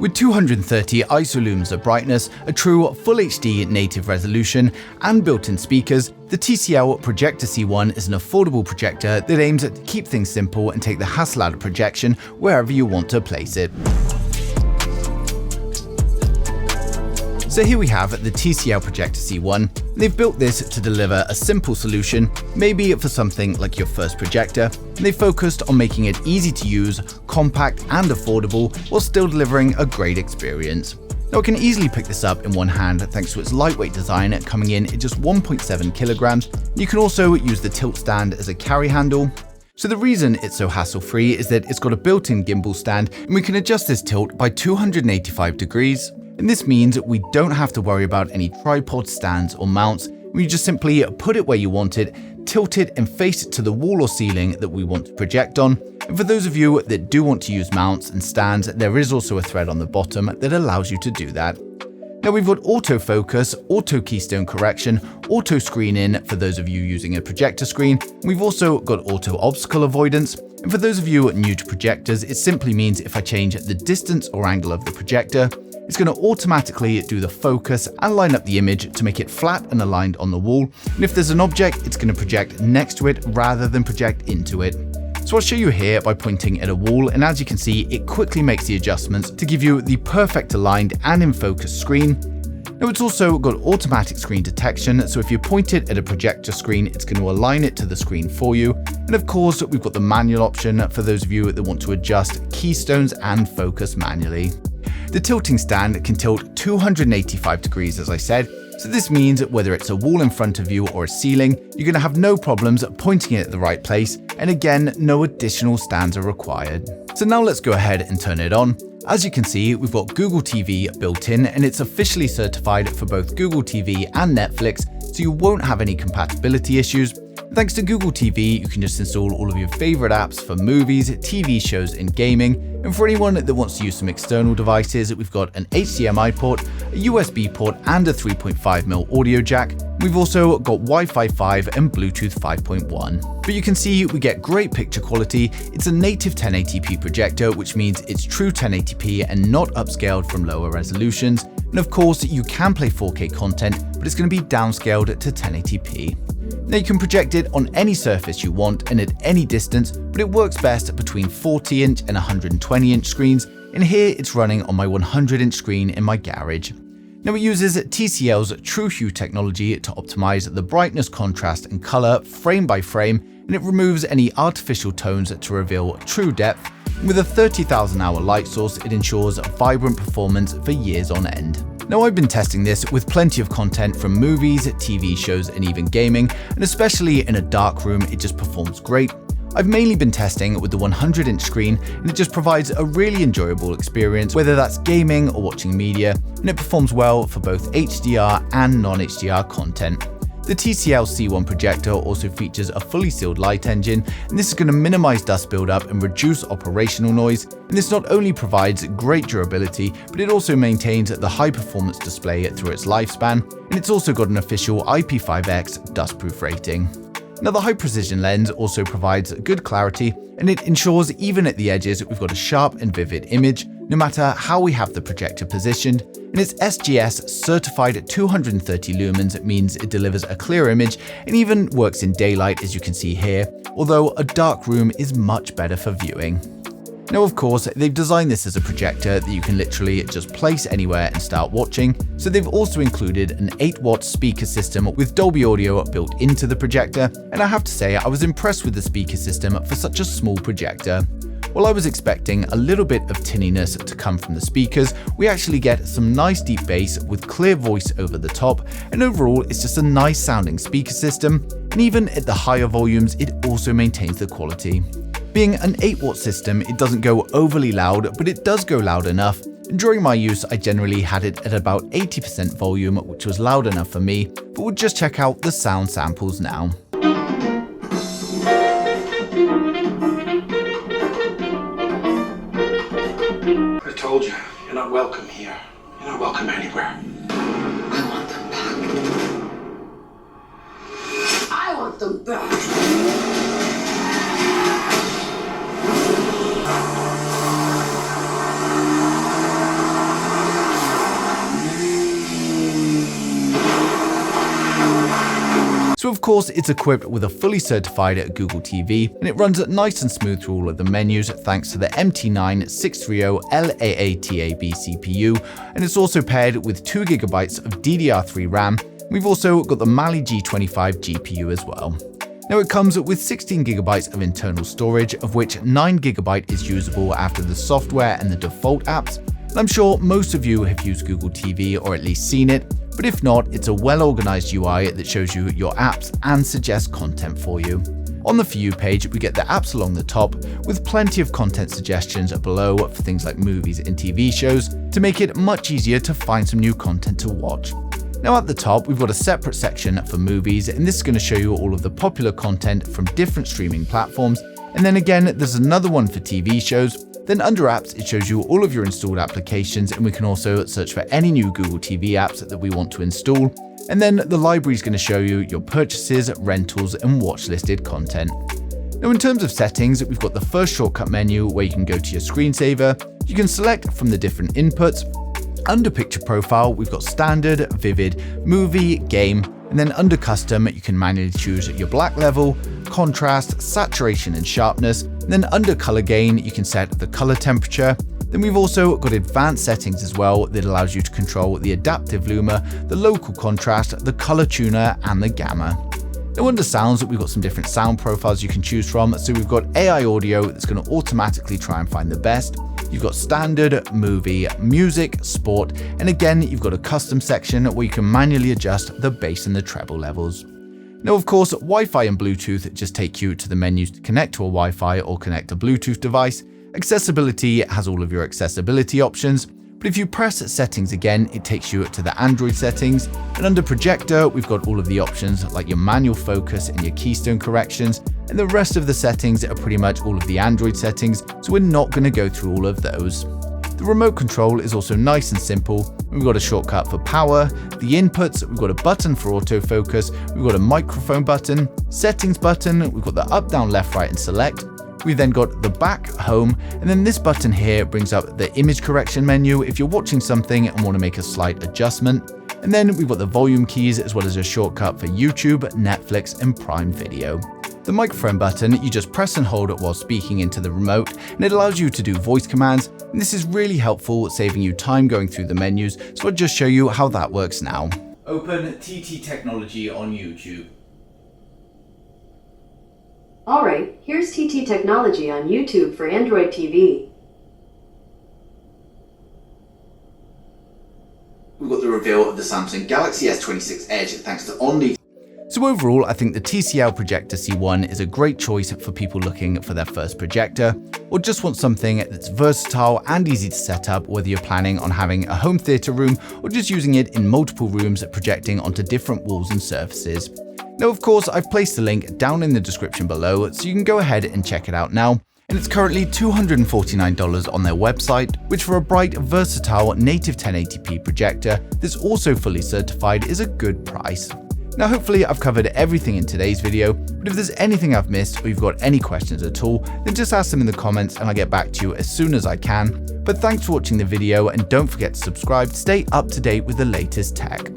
With 230 ISO of brightness, a true Full HD native resolution, and built-in speakers, the TCL PROJECTOR C1 is an affordable projector that aims to keep things simple and take the hassle out of projection wherever you want to place it. So here we have the TCL PROJECTOR C1. They've built this to deliver a simple solution, maybe for something like your first projector, and they focused on making it easy to use, compact and affordable, while still delivering a great experience. Now I can easily pick this up in one hand thanks to its lightweight design coming in at just 1.7 kilograms. You can also use the tilt stand as a carry handle. So the reason it's so hassle-free is that it's got a built-in gimbal stand, and we can adjust this tilt by 285 degrees. And this means we don't have to worry about any tripod stands or mounts. We just simply put it where you want it, tilt it and face it to the wall or ceiling that we want to project on. And for those of you that do want to use mounts and stands, there is also a thread on the bottom that allows you to do that. Now we've got autofocus, auto keystone correction, auto screen in for those of you using a projector screen. We've also got auto obstacle avoidance. And for those of you new to projectors, it simply means if I change the distance or angle of the projector, it's going to automatically do the focus and line up the image to make it flat and aligned on the wall. And if there's an object, it's going to project next to it rather than project into it. So I'll show you here by pointing at a wall, and as you can see, it quickly makes the adjustments to give you the perfect aligned and in focus screen. Now it's also got automatic screen detection, so if you point it at a projector screen, it's going to align it to the screen for you. And of course, we've got the manual option for those of you that want to adjust keystones and focus manually. The tilting stand can tilt 285 degrees, as I said, so this means whether it's a wall in front of you or a ceiling, you're going to have no problems pointing it at the right place, and again, no additional stands are required. So now let's go ahead and turn it on. As you can see, we've got Google TV built in, and it's officially certified for both Google TV and Netflix, so you won't have any compatibility issues. Thanks to Google TV, you can just install all of your favorite apps for movies, TV shows, and gaming. And for anyone that wants to use some external devices, we've got an HDMI port, a USB port, and a 3.5mm audio jack. We've also got Wi-Fi 5 and Bluetooth 5.1. But you can see we get great picture quality. It's a native 1080p projector, which means it's true 1080p and not upscaled from lower resolutions. And of course, you can play 4K content, but it's going to be downscaled to 1080p. Now you can project it on any surface you want and at any distance, but it works best between 40-inch and 120-inch screens, and here it's running on my 100-inch screen in my garage. Now it uses TCL's True Hue technology to optimize the brightness, contrast, and color frame by frame, and it removes any artificial tones to reveal true depth. With a 30,000 hour light source, it ensures vibrant performance for years on end. Now I've been testing this with plenty of content from movies, TV shows, and even gaming, and especially in a dark room, it just performs great. I've mainly been testing with the 100-inch screen, and it just provides a really enjoyable experience, whether that's gaming or watching media, and it performs well for both HDR and non-HDR content. The TCL C1 projector also features a fully sealed light engine, and this is going to minimize dust buildup and reduce operational noise. And this not only provides great durability, but it also maintains the high performance display through its lifespan, and it's also got an official IP5X dustproof rating. Now the high precision lens also provides good clarity, and it ensures even at the edges we've got a sharp and vivid image, no matter how we have the projector positioned. And its SGS certified at 230 lumens means it delivers a clear image and even works in daylight, as you can see here, although a dark room is much better for viewing. Now of course, they've designed this as a projector that you can literally just place anywhere and start watching, so they've also included an 8-watt speaker system with Dolby Audio built into the projector, and I have to say I was impressed with the speaker system for such a small projector. While I was expecting a little bit of tinniness to come from the speakers, we actually get some nice deep bass with clear voice over the top, and overall it's just a nice sounding speaker system, and even at the higher volumes it also maintains the quality. Being an 8-watt system, it doesn't go overly loud, but it does go loud enough. And during my use, I generally had it at about 80% volume, which was loud enough for me, but we'll just check out the sound samples now. I told you, you're not welcome here. You're not welcome anywhere. I want them back. I want them back. So of course it's equipped with a fully certified Google TV, and it runs nice and smooth through all of the menus thanks to the MT9 630 LAATAB CPU, and it's also paired with 2GB of DDR3 RAM. We've also got the Mali G25 GPU as well. Now it comes with 16GB of internal storage, of which 9GB is usable after the software and the default apps. And I'm sure most of you have used Google TV or at least seen it, but if not, it's a well-organized UI that shows you your apps and suggests content for you. On the For You page, we get the apps along the top, with plenty of content suggestions below for things like movies and TV shows, to make it much easier to find some new content to watch. Now at the top, we've got a separate section for movies, and this is going to show you all of the popular content from different streaming platforms. And then again, there's another one for TV shows. Then under apps, it shows you all of your installed applications, and we can also search for any new Google TV apps that we want to install. And then the library is going to show you your purchases, rentals, and watch listed content. Now in terms of settings, we've got the first shortcut menu where you can go to your screensaver. You can select from the different inputs. Under picture profile, we've got standard, vivid, movie, game, and then under custom, you can manually choose your black level, contrast, saturation, and sharpness. And then under color gain, you can set the color temperature. Then we've also got advanced settings as well that allows you to control the adaptive luma, the local contrast, the color tuner, and the gamma. Now under sounds, we've got some different sound profiles you can choose from. So we've got AI audio that's going to automatically try and find the best. You've got standard, movie, music, sport, and again, you've got a custom section where you can manually adjust the bass and the treble levels. Now, of course, Wi-Fi and Bluetooth just take you to the menus to connect to a Wi-Fi or connect a Bluetooth device. Accessibility has all of your accessibility options, but if you press settings again, it takes you to the Android settings. And under projector, we've got all of the options like your manual focus and your keystone corrections, and the rest of the settings are pretty much all of the Android settings, so we're not going to go through all of those. The remote control is also nice and simple. We've got a shortcut for power, the inputs, we've got a button for autofocus, we've got a microphone button, settings button, we've got the up, down, left, right, and select. We've then got the back, home, and then this button here brings up the image correction menu if you're watching something and want to make a slight adjustment. And then we've got the volume keys as well as a shortcut for YouTube, Netflix, and Prime Video. The microphone button, you just press and hold it while speaking into the remote, and it allows you to do voice commands, and this is really helpful, saving you time going through the menus, so I'll just show you how that works now. Open TT Technology on YouTube. Alright, here's TT Technology on YouTube for Android TV. We've got the reveal of the Samsung Galaxy S26 Edge thanks to Only. So overall, I think the TCL PROJECTOR C1 is a great choice for people looking for their first projector, or just want something that's versatile and easy to set up, whether you're planning on having a home theater room or just using it in multiple rooms projecting onto different walls and surfaces. Now, of course, I've placed the link down in the description below, so you can go ahead and check it out now. And it's currently $249 on their website, which for a bright, versatile, native 1080p projector that's also fully certified is a good price. Now, hopefully I've covered everything in today's video, but if there's anything I've missed or you've got any questions at all, then just ask them in the comments and I'll get back to you as soon as I can. But thanks for watching the video, and don't forget to subscribe to stay up to date with the latest tech.